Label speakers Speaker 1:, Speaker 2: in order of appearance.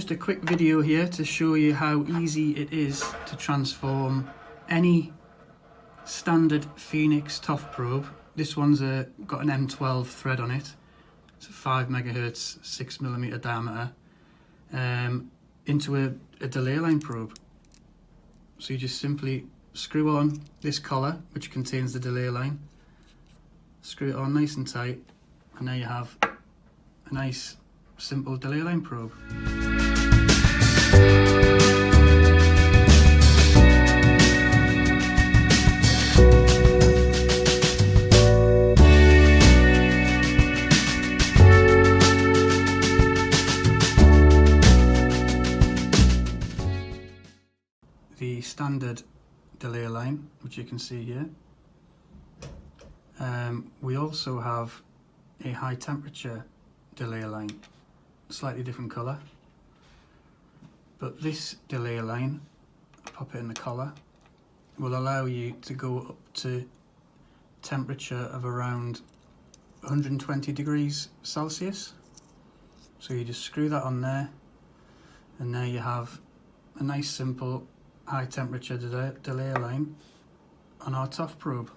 Speaker 1: just a quick video here to show you how easy it is to transform any standard Phoenix TOFD probe. This one's got an M12 thread on it. It's a 5 MHz, 6mm diameter, into a delay line probe. So you just simply screw on this collar, which contains the delay line, screw it on nice and tight, and there you have a nice simple delay line probe. The standard delay line, which you can see here. We also have a high temperature delay line, slightly different colour, but this delay line, pop it in the collar, will allow you to go up to temperature of around 120 degrees Celsius. So you just screw that on there, and there you have a nice simple high temperature delay line on our TOFD probe.